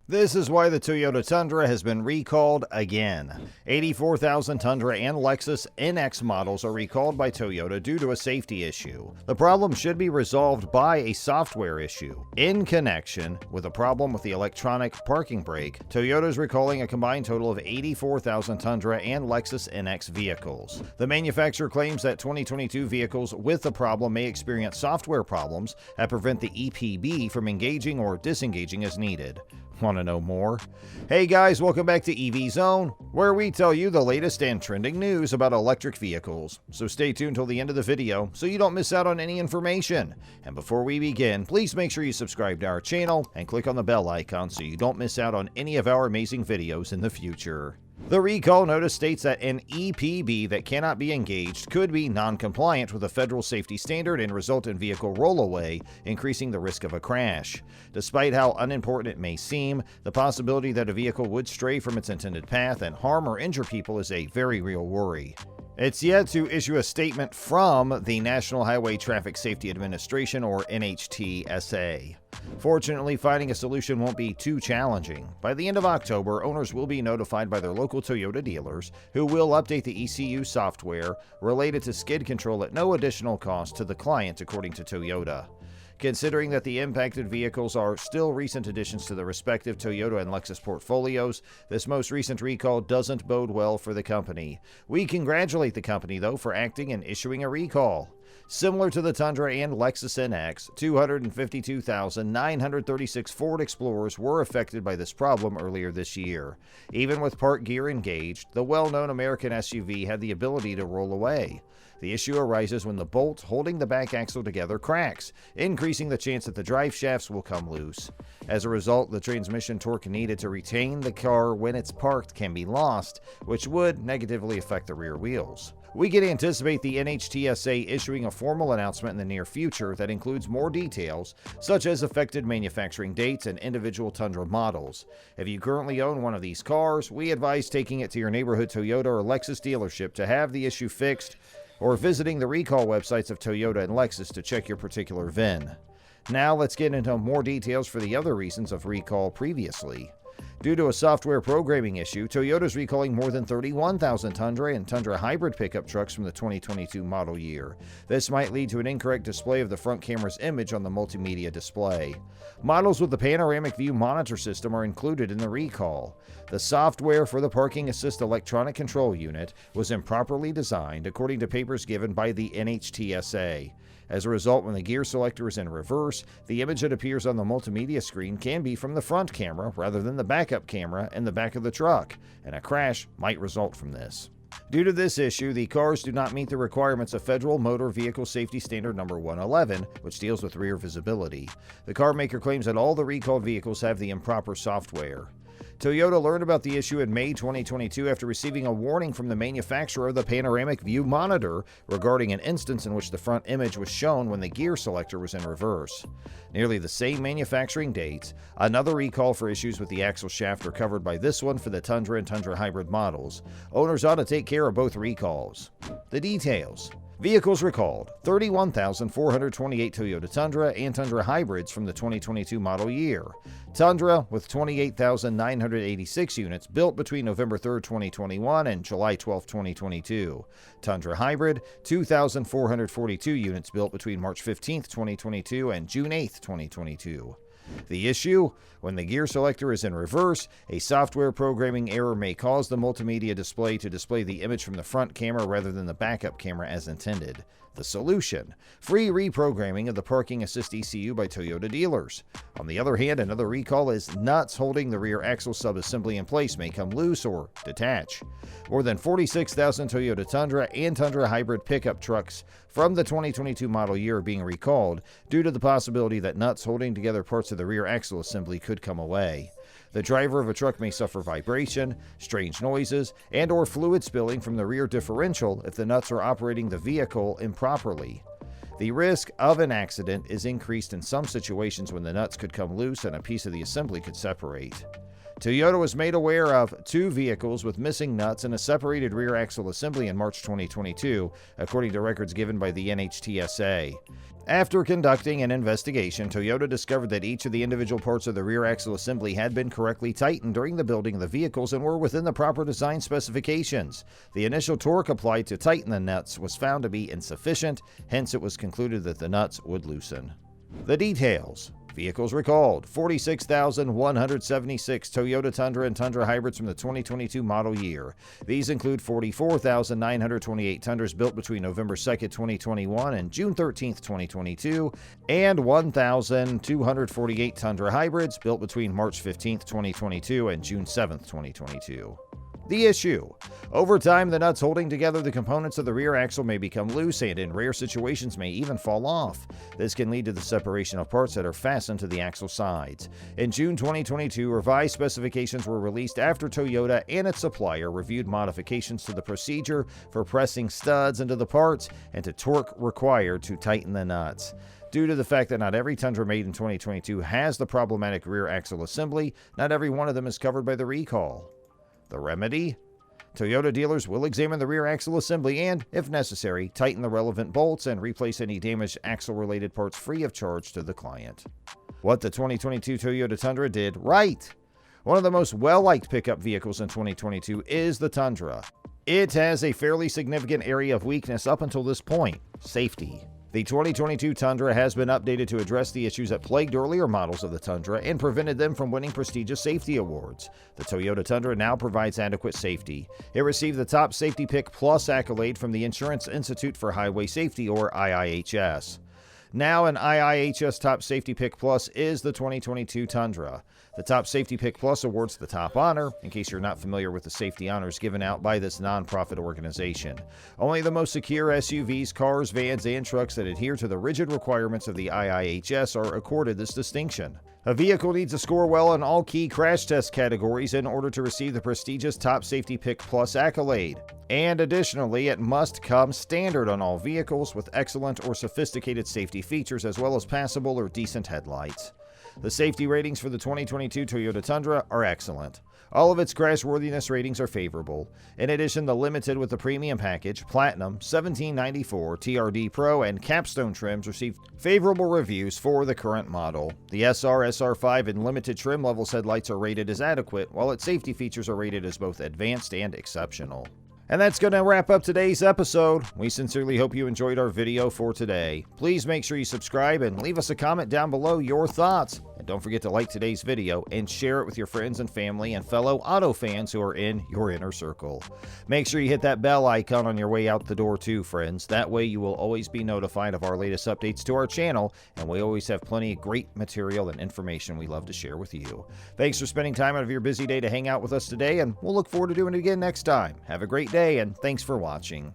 This is why the Toyota Tundra has been recalled again. 84,000 Tundra and Lexus NX models are recalled by Toyota due to a safety issue. The problem should be resolved by a software issue. In connection with a problem with the electronic parking brake, Toyota is recalling a combined total of 84,000 Tundra and Lexus NX vehicles. The manufacturer claims that 2022 vehicles with the problem may experience software problems that prevent the EPB from engaging or disengaging as needed. Want to know more? Hey guys, welcome back to EV Zone, where we tell you the latest and trending news about electric vehicles. So stay tuned till the end of the video so you don't miss out on any information. And before we begin, please make sure you subscribe to our channel and click on the bell icon so you don't miss out on any of our amazing videos in the future. The recall notice states that an EPB that cannot be engaged could be non-compliant with a federal safety standard and result in vehicle rollaway, increasing the risk of a crash. Despite how unimportant it may seem, the possibility that a vehicle would stray from its intended path and harm or injure people is a very real worry. It's yet to issue a statement from the National Highway Traffic Safety Administration, or NHTSA. Fortunately, finding a solution won't be too challenging. By the end of October, owners will be notified by their local Toyota dealers, who will update the ECU software related to skid control at no additional cost to the client, according to Toyota. Considering that the impacted vehicles are still recent additions to the respective Toyota and Lexus portfolios, this most recent recall doesn't bode well for the company. We congratulate the company, though, for acting and issuing a recall. Similar to the Tundra and Lexus NX, 252,936 Ford Explorers were affected by this problem earlier this year. Even with park gear engaged, the well-known American SUV had the ability to roll away. The issue arises when the bolt holding the back axle together cracks, increasing the chance that the drive shafts will come loose. As a result, the transmission torque needed to retain the car when it's parked can be lost, which would negatively affect the rear wheels. We can anticipate the NHTSA issuing a formal announcement in the near future that includes more details, such as affected manufacturing dates and individual Tundra models. If you currently own one of these cars, we advise taking it to your neighborhood Toyota or Lexus dealership to have the issue fixed, or visiting the recall websites of Toyota and Lexus to check your particular VIN. Now let's get into more details for the other reasons of recall previously. Due to a software programming issue, Toyota is recalling more than 31,000 Tundra and Tundra hybrid pickup trucks from the 2022 model year. This might lead to an incorrect display of the front camera's image on the multimedia display. Models with the panoramic view monitor system are included in the recall. The software for the parking assist electronic control unit was improperly designed, according to papers given by the NHTSA. As a result, when the gear selector is in reverse, the image that appears on the multimedia screen can be from the front camera rather than the backup camera in the back of the truck, and a crash might result from this. Due to this issue, the cars do not meet the requirements of Federal Motor Vehicle Safety Standard No. 111, which deals with rear visibility. The car maker claims that all the recalled vehicles have the improper software. Toyota learned about the issue in May 2022 after receiving a warning from the manufacturer of the panoramic view monitor regarding an instance in which the front image was shown when the gear selector was in reverse. Nearly the same manufacturing dates, another recall for issues with the axle shaft are covered by this one for the Tundra and Tundra hybrid models. Owners ought to take care of both recalls. The details. Vehicles recalled: 31,428 Toyota Tundra and Tundra hybrids from the 2022 model year. Tundra with 28,986 units built between November 3, 2021 and July 12, 2022. Tundra hybrid, 2,442 units built between March 15, 2022 and June 8, 2022. The issue? When the gear selector is in reverse, a software programming error may cause the multimedia display to display the image from the front camera rather than the backup camera as intended. The solution: free reprogramming of the parking assist ECU by Toyota dealers. On the other hand, another recall is nuts holding the rear axle sub-assembly in place may come loose or detach. More than 46,000 Toyota Tundra and Tundra hybrid pickup trucks from the 2022 model year are being recalled due to the possibility that nuts holding together parts of the rear axle assembly could come away. The driver of a truck may suffer vibration, strange noises, and/or fluid spilling from the rear differential if the nuts are operating the vehicle improperly. The risk of an accident is increased in some situations when the nuts could come loose and a piece of the assembly could separate. Toyota was made aware of 2 vehicles with missing nuts and a separated rear axle assembly in March 2022, according to records given by the NHTSA. After conducting an investigation, Toyota discovered that each of the individual parts of the rear axle assembly had been correctly tightened during the building of the vehicles and were within the proper design specifications. The initial torque applied to tighten the nuts was found to be insufficient, hence it was concluded that the nuts would loosen. The details. Vehicles recalled: 46,176 Toyota Tundra and Tundra hybrids from the 2022 model year. These include 44,928 Tundras built between November 2, 2021 and June 13, 2022, and 1,248 Tundra hybrids built between March 15, 2022 and June 7, 2022. The issue. Over time, the nuts holding together the components of the rear axle may become loose and in rare situations may even fall off. This can lead to the separation of parts that are fastened to the axle sides. In June 2022, revised specifications were released after Toyota and its supplier reviewed modifications to the procedure for pressing studs into the parts and to torque required to tighten the nuts. Due to the fact that not every Tundra made in 2022 has the problematic rear axle assembly, not every one of them is covered by the recall. The remedy? Toyota dealers will examine the rear axle assembly and, if necessary, tighten the relevant bolts and replace any damaged axle-related parts free of charge to the client. What the 2022 Toyota Tundra did right. One of the most well-liked pickup vehicles in 2022 is the Tundra. It has a fairly significant area of weakness up until this point: safety. The 2022 Tundra has been updated to address the issues that plagued earlier models of the Tundra and prevented them from winning prestigious safety awards. The Toyota Tundra now provides adequate safety. It received the Top Safety Pick Plus accolade from the Insurance Institute for Highway Safety, or IIHS. Now an IIHS Top Safety Pick Plus is the 2022 Tundra. The Top Safety Pick Plus awards the top honor, in case you're not familiar with the safety honors given out by this nonprofit organization. Only the most secure SUVs, cars, vans, and trucks that adhere to the rigid requirements of the IIHS are accorded this distinction. A vehicle needs to score well in all key crash test categories in order to receive the prestigious Top Safety Pick Plus accolade. And additionally, it must come standard on all vehicles with excellent or sophisticated safety features as well as passable or decent headlights. The safety ratings for the 2022 Toyota Tundra are excellent. All of its crashworthiness ratings are favorable. In addition, the Limited with the Premium Package, Platinum, 1794, TRD Pro, and Capstone trims received favorable reviews for the current model. The SR, SR5, and Limited trim levels headlights are rated as adequate, while its safety features are rated as both advanced and exceptional. And that's going to wrap up today's episode. We sincerely hope you enjoyed our video for today. Please make sure you subscribe and leave us a comment down below your thoughts. And don't forget to like today's video and share it with your friends and family and fellow auto fans who are in your inner circle. Make sure you hit that bell icon on your way out the door too, friends. That way you will always be notified of our latest updates to our channel, and we always have plenty of great material and information we love to share with you. Thanks for spending time out of your busy day to hang out with us today, and we'll look forward to doing it again next time. Have a great day, and thanks for watching.